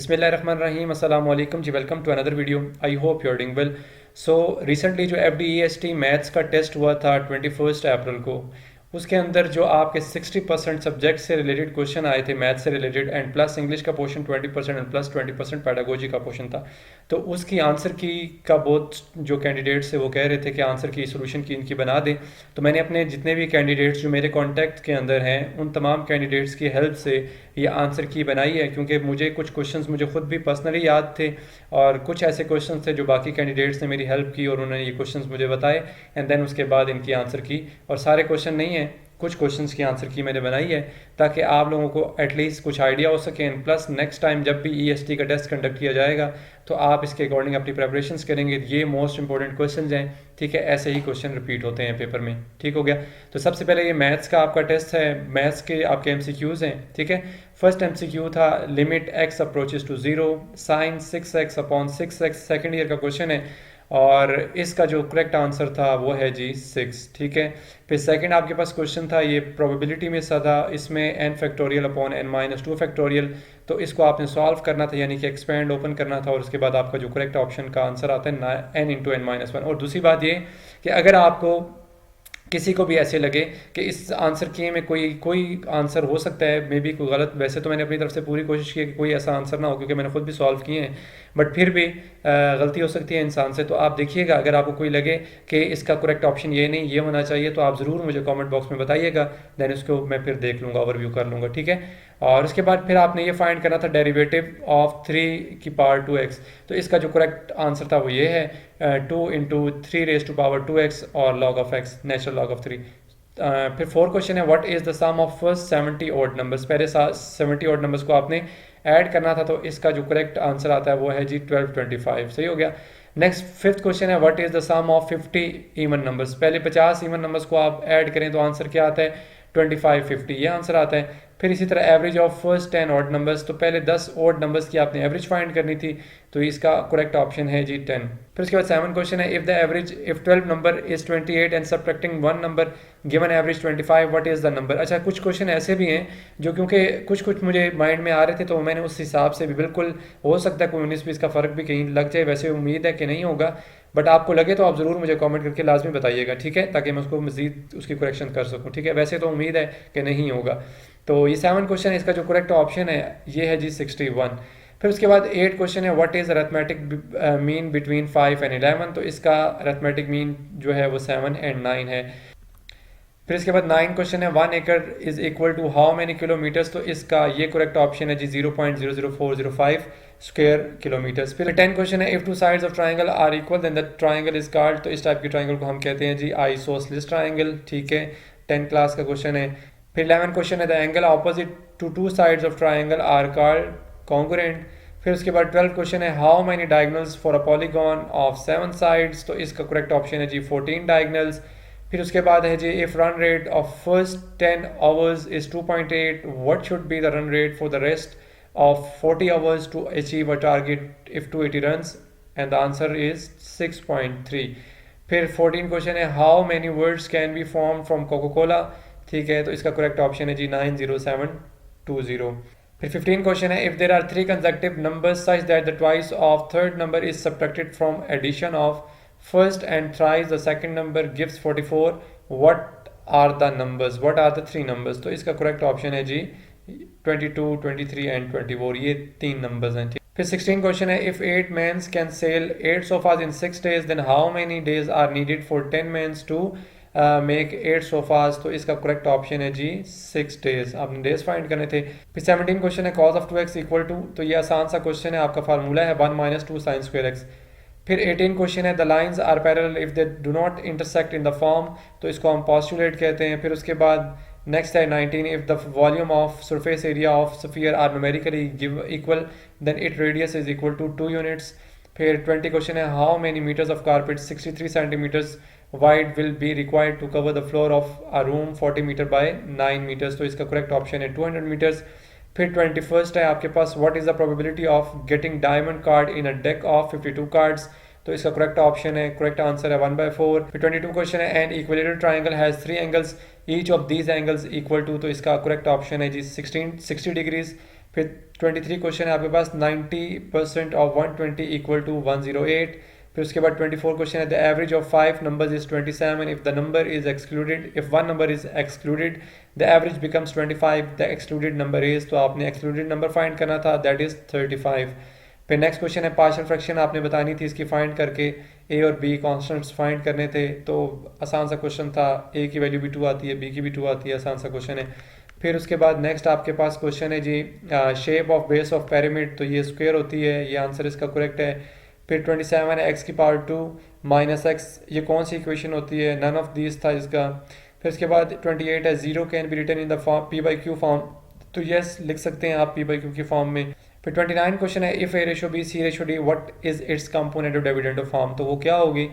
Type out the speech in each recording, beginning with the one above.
बिस्मिल्लाहिर्रहमानिर्रहीम अस्सलाम वालेकुम जी। Welcome to another video. I hope you are doing well. So recently जो FDEST मैथ्स का टेस्ट हुआ था 21 अप्रैल को, उसके अंदर जो आपके 60% सब्जेक्ट से रिलेटेड क्वेश्चन आए थे मैथ्स से रिलेटेड, एंड प्लस इंग्लिश का पोर्शन 20% एंड प्लस 20% पैडागोजी का पोर्शन था। तो उसकी आंसर की का बहुत जो कैंडिडेट्स थे वो कह रहे थे कि आंसर की सोल्यूशन की इनकी बना दें। तो मैंने अपने जितने भी कैंडिडेट्स जो मेरे कॉन्टैक्ट के अंदर हैं उन तमाम कैंडिडेट्स की हेल्प से ये आंसर की बनाई है, क्योंकि मुझे कुछ क्वेश्चंस मुझे खुद भी पर्सनली याद थे और कुछ ऐसे क्वेश्चंस थे जो बाकी कैंडिडेट्स ने मेरी हेल्प की और उन्होंने ये क्वेश्चंस मुझे बताए, एंड देन उसके बाद इनकी आंसर की। और सारे क्वेश्चन नहीं हैं, कुछ क्वेश्चंस की आंसर की मैंने बनाई है ताकि आप लोगों को एटलीस्ट कुछ आइडिया हो सके। एंड प्लस नेक्स्ट टाइम जब भी EST का टेस्ट कंडक्ट किया जाएगा तो आप इसके अकॉर्डिंग अपनी प्रेपरेशंस करेंगे। ये मोस्ट इंपॉर्टेंट क्वेश्चन हैं, ठीक है। ऐसे ही क्वेश्चन रिपीट होते हैं पेपर में, ठीक हो गया। तो सबसे पहले ये मैथ्स का आपका टेस्ट है, मैथ्स के आपके MCQs हैं, ठीक है। फर्स्ट MCQ था limit x approaches to 0 sine 6x upon 6x, second year का क्वेश्चन है और इसका जो करेक्ट आंसर था वो है जी 6, ठीक है। फिर सेकंड आपके पास क्वेश्चन था, ये प्रोबेबिलिटी में सा था, इसमें n factorial upon n-2 factorial. तो इसको आपने सॉल्व करना था, यानी कि एक्सपेंड ओपन करना था, और उसके बाद आपका जो करेक्ट ऑप्शन का आंसर आता है n इंटू n-1। और दूसरी बात ये कि अगर आपको किसी को भी ऐसे लगे कि इस आंसर की में कोई कोई आंसर हो सकता है मे बी कोई गलत, वैसे तो मैंने अपनी तरफ से पूरी कोशिश की है कि कोई ऐसा आंसर ना हो, क्योंकि मैंने खुद भी सॉल्व किए हैं, बट फिर भी गलती हो सकती है इंसान से। तो आप देखिएगा, अगर आपको कोई लगे कि इसका करेक्ट ऑप्शन ये नहीं ये होना चाहिए तो आप ज़रूर मुझे कमेंट बॉक्स में बताइएगा, देन उसको मैं फिर देख लूँगा, ओवरव्यू कर लूँगा, ठीक है। और उसके बाद फिर आपने ये फाइंड करना था डेरिवेटिव ऑफ 3 की पावर 2x। तो इसका जो करेक्ट आंसर था वो ये है 2 into 3 raise to power 2x और log of x, natural log of 3। फिर फोर क्वेश्चन है what is the sum of first 70 odd numbers. पहले 70 ऑड नंबर्स को आपने ऐड करना था, तो इसका जो करेक्ट आंसर आता है वो है जी 1225, सही हो गया। नेक्स्ट फिफ्थ क्वेश्चन है what is the sum of 50 even numbers. पहले 50 इवन नंबर्स को आप ऐड करें तो आंसर क्या आता है 2550, ये आंसर आता है। फिर इसी तरह average of first 10 odd numbers, तो पहले 10 ऑड नंबर्स की आपने एवरेज फाइंड करनी थी, तो इसका करेक्ट ऑप्शन है जी 10। फिर उसके बाद 7 क्वेश्चन है if the average if 12 number is 28 and subtracting 1 number given average 25 what is the number. अच्छा, कुछ क्वेश्चन ऐसे भी हैं जो क्योंकि कुछ कुछ मुझे माइंड में आ रहे थे तो मैंने उस हिसाब से भी, बिल्कुल हो सकता है कोई 19-20 का फ़र्क भी कहीं लग जाए, वैसे उम्मीद है कि नहीं होगा, बट आपको लगे तो आप ज़रूर मुझे कमेंट करके लाजमी बताइएगा, ठीक है, ताकि मैं उसको मज़ीद उसकी करेक्शन कर सकूँ, ठीक है। वैसे तो उम्मीद है कि नहीं होगा। तो ये 7 क्वेश्चन है, इसका जो करेक्ट ऑप्शन है ये है जी 61। फिर उसके बाद 8 क्वेश्चन है what is arithmetic mean between 5 and 11। तो इसका अरिथमेटिक मीन जो है वो 7 एंड 9 है। फिर इसके बाद 9 क्वेश्चन है 1 acre is equal to how many kilometres. तो इसका ये करेक्ट ऑप्शन है जी 0.00405 स्क्वायर किलोमीटर्स। फिर 10 क्वेश्चन है if two sides of triangle are equal then the triangle is called. तो इस टाइप के ट्राइंगल को हम कहते हैं जी आइसोसेलेस ट्राइंगल, ठीक है, 10 क्लास का क्वेश्चन है। फिर 11 क्वेश्चन है the angle opposite to two sides of triangle are called congruent. फिर उसके बाद 12 क्वेश्चन है how many diagonals for a polygon of 7 sides. तो इसका करेक्ट ऑप्शन है जी 14 डायगोनल्स। फिर उसके बाद है जी if run rate of first 10 overs is 2.8 what should be the run rate for the rest of 40 overs to achieve a target if 280 runs, and the answer is 6.3। फिर 14 question है how many words can be form from Coca Cola, ठीक है, तो इसका correct option है जी 90720। फिर 15 question है if there are 3 consecutive numbers such that the twice of third number is subtracted from addition of first and thrice the second number gives 44 what are the numbers, what are the 3 numbers। तो इसका correct option है जी 22, 23 and 24, ये 3 numbers हैं। फिर 16 question है if 8 men can sail 8 sofas in 6 days then how many days are needed for 10 men to make 8 sofas। तो इसका correct option है जी 6 days, आपने डेज फाइंड करने थे। फिर 17 क्वेश्चन है cos of 2x equal to, तो ये आसान सा क्वेश्चन है, आपका फार्मूला है 1 - 2 sin square x। फिर 18 क्वेश्चन है the lines are parallel if they do not intersect in the form. तो इसको हम पोस्टुलेट कहते हैं। फिर उसके बाद नेक्स्ट है 19 if the volume of surface area of sphere are numerically give equal then it radius is equal to 2 units. फिर 20 क्वेश्चन है how many metres of carpet 63 centimetres wide will be required to cover the floor of a room 40 metre by 9 metres. तो इसका correct option है 200 metres. फिर 21st है आपके पास what is the probability of getting diamond card in a deck of 52 cards. तो इसका correct option है, करेक्ट आंसर है 1/4। फिर 22 क्वेश्चन है an equilateral triangle has 3 angles each of these angles equal to. तो इसका करेक्ट ऑप्शन है जी 60 degrees. फिर 23 क्वेश्चन है आपके पास 90% ऑफ 120 इक्वल टू 108। फिर उसके बाद 24 क्वेश्चन है the average of 5 numbers is 27 if the number is excluded, if one number is excluded the average becomes 25, the excluded number is, तो आपने एक्सक्लूडेड नंबर फाइंड करना था, दैट इज 35। फिर next question है पार्शियल फ्रैक्शन आपने बतानी थी इसकी फाइंड करके, ए और बी कॉन्स्टेंट्स फाइंड करने थे, तो आसान सा क्वेश्चन था, ए की वैल्यू भी 2 आती है, बी की भी 2 आती है, आसान सा क्वेश्चन है। फिर उसके बाद नेक्स्ट आपके पास क्वेश्चन है जी shape of base of pyramid, तो ये स्क्वायर होती है, ये आंसर इसका करेक्ट है। फिर 27 है एक्स की पावर 2 माइनस एक्स, ये कौन सी इक्वेशन होती है, नन ऑफ दीज था इसका। फिर उसके बाद 28 है zero can be written in the form p by q form, तो यस लिख सकते हैं आप पी बाई क्यू की फॉर्म में। फिर 29 क्वेश्चन है if a ratio b c ratio d what is its component of dividend form, तो वो क्या होगी,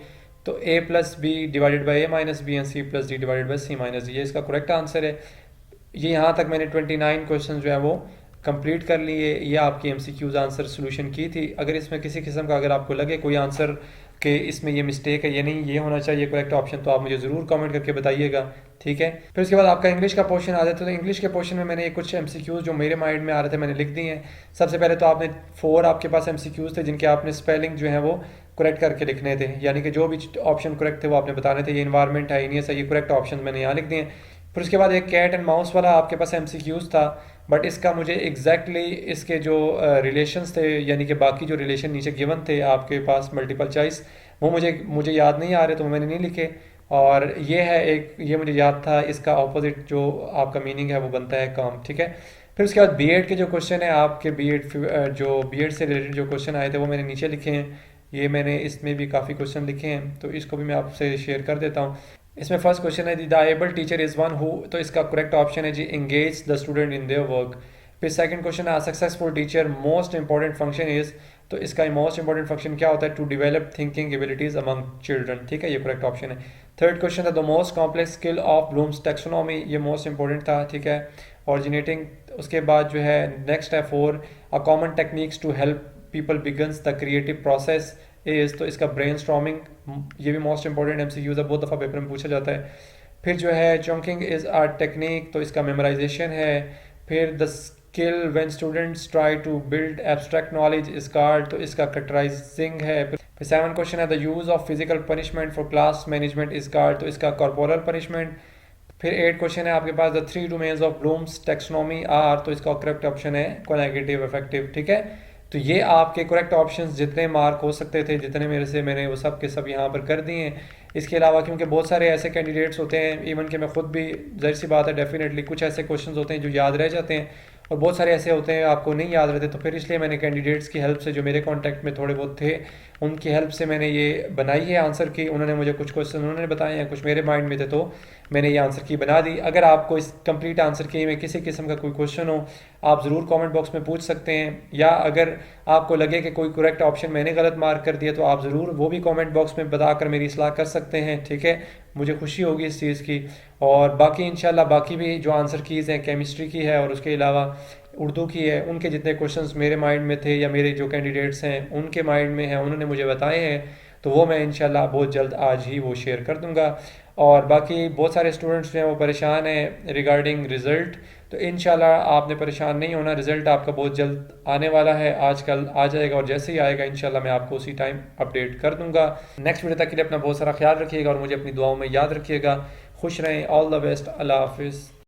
तो a plus b divided by a minus b and c plus d divided by c minus d, ये इसका correct answer है। ये यहाँ तक मैंने 29 क्वेश्चन जो है वो कंप्लीट कर लिए, ये आपकी एमसीक्यूज आंसर सोल्यूशन की थी। अगर इसमें किसी किस्म का अगर आपको लगे कोई आंसर कि इसमें ये मिस्टेक है, ये नहीं, ये होना चाहिए करेक्ट ऑप्शन, तो आप मुझे ज़रूर कमेंट करके बताइएगा, ठीक है। फिर उसके बाद आपका इंग्लिश का पोर्शन आ जाता है, तो इंग्लिश के पोर्शन में मैंने कुछ एमसीक्यूज जो मेरे माइंड में आ रहे थे मैंने लिख दिए हैं। सबसे पहले तो आपने 4 आपके पास एमसीक्यूज थे जिनके आपने स्पेलिंग जो है वो करेक्ट करके लिखने थे, यानी कि जो भी ऑप्शन करेक्ट थे वो आपने बताने थे। ये इन्वायरमेंट है नहीं है, ये करेक्ट ऑप्शन मैंने यहाँ लिख दिए। फिर उसके बाद एक कैट एंड माउस वाला आपके पास एमसीक्यूज था, बट इसका मुझे एग्जैक्टली इसके जो रिलेशंस थे, यानी कि बाकी जो रिलेशन नीचे गिवन थे आपके पास मल्टीपल चॉइस, वो मुझे याद नहीं आ रहे, तो मैंने नहीं लिखे। और ये है एक, ये मुझे याद था, इसका ऑपोजिट जो आपका मीनिंग है वो बनता है काम, ठीक है। फिर उसके बाद बीएड के जो क्वेश्चन है आपके जो बीएड से रिलेटेड जो क्वेश्चन आए थे वो मैंने नीचे लिखे हैं। ये मैंने इसमें भी काफ़ी क्वेश्चन लिखे हैं, तो इसको भी मैं आपसे शेयर कर देता हूँ। इसमें फर्स्ट क्वेश्चन है the able teacher is one who, तो इसका करेक्ट ऑप्शन है जी engage the student in their work. फिर सेकंड क्वेश्चन है successful teacher most important function is, तो इसका मोस्ट इंपॉर्टेंट फंक्शन क्या होता है, to develop thinking abilities among children, ठीक है, ये करेक्ट ऑप्शन है। थर्ड क्वेश्चन था the most complex skill of Bloom's taxonomy, ये मोस्ट इंपॉर्टेंट था, ठीक है, ऑरिजिनेटिंग। उसके बाद जो है नेक्स्ट है 4 a common techniques to help people begins the creative process is, तो इसका ब्रेन स्टॉर्मिंग, ये भी मोस्ट इंपॉर्टेंट एमसीक्यूज है, बहुत दफ़ा पेपर में पूछा जाता है। फिर जो है चंकिंग इज़ आ टेक्निक, तो इसका मेमोराइजेशन है। फिर the skill when students try to build abstract knowledge is called, तो इसका कैरेक्टराइजिंग है। फिर 7 क्वेश्चन है the use of physical punishment for class management is called, तो इसका कॉर्पोरल पनिशमेंट। फिर 8 क्वेश्चन है आपके पास the 3 domains of Bloom's taxonomy are, तो इसका करेक्ट ऑप्शन है कोनेगेटिव इफेक्टिव, ठीक है। तो ये आपके करेक्ट ऑप्शंस जितने मार्क हो सकते थे, जितने मेरे से मैंने वो सब के सब यहाँ पर कर दिए हैं। इसके अलावा क्योंकि बहुत सारे ऐसे कैंडिडेट्स होते हैं, इवन कि मैं खुद भी, जाहिर सी बात है डेफिनेटली कुछ ऐसे क्वेश्चंस होते हैं जो याद रह जाते हैं और बहुत सारे ऐसे होते हैं आपको नहीं याद रहते, तो फिर इसलिए मैंने कैंडिडेट्स की हेल्प से, जो मेरे कॉन्टैक्ट में थोड़े बहुत थे, उनकी हेल्प से मैंने ये बनाई है आंसर की। उन्होंने मुझे कुछ क्वेश्चन उन्होंने बताए हैं, कुछ मेरे माइंड में थे, तो मैंने ये आंसर की बना दी। अगर आपको इस कंप्लीट आंसर की में किसी किस्म का कोई क्वेश्चन हो, आप ज़रूर कमेंट बॉक्स में पूछ सकते हैं, या अगर आपको लगे कि कोई करेक्ट ऑप्शन मैंने गलत मार्क कर दिया, तो आप ज़रूर वो भी कमेंट बॉक्स में बताकर मेरी इस्लाह कर सकते हैं, ठीक है, मुझे खुशी होगी इस चीज़ की। और बाकी इंशाल्लाह बाकी भी जो आंसर कीज़ हैं, केमिस्ट्री की है और उसके अलावा उर्दू की है, उनके जितने क्वेश्चंस मेरे माइंड में थे या मेरे जो कैंडिडेट्स हैं उनके माइंड में हैं, उन्होंने मुझे बताए हैं, तो वो मैं इंशाल्लाह बहुत जल्द आज ही वो शेयर कर दूंगा। और बाकी बहुत सारे स्टूडेंट्स जो हैं वो परेशान हैं रिगार्डिंग रिज़ल्ट, तो इंशाल्लाह आपने परेशान नहीं होना, रिज़ल्ट आपका बहुत जल्द आने वाला है, आजकल आ जाएगा, और जैसे ही आएगा इंशाल्लाह मैं आपको उसी टाइम अपडेट कर दूंगा। नेक्स्ट वीडियो तक के लिए अपना बहुत सारा ख्याल रखिएगा और मुझे अपनी दुआओं में याद रखिएगा। खुश रहें, ऑल द बेस्ट, अल्लाह हाफिज़।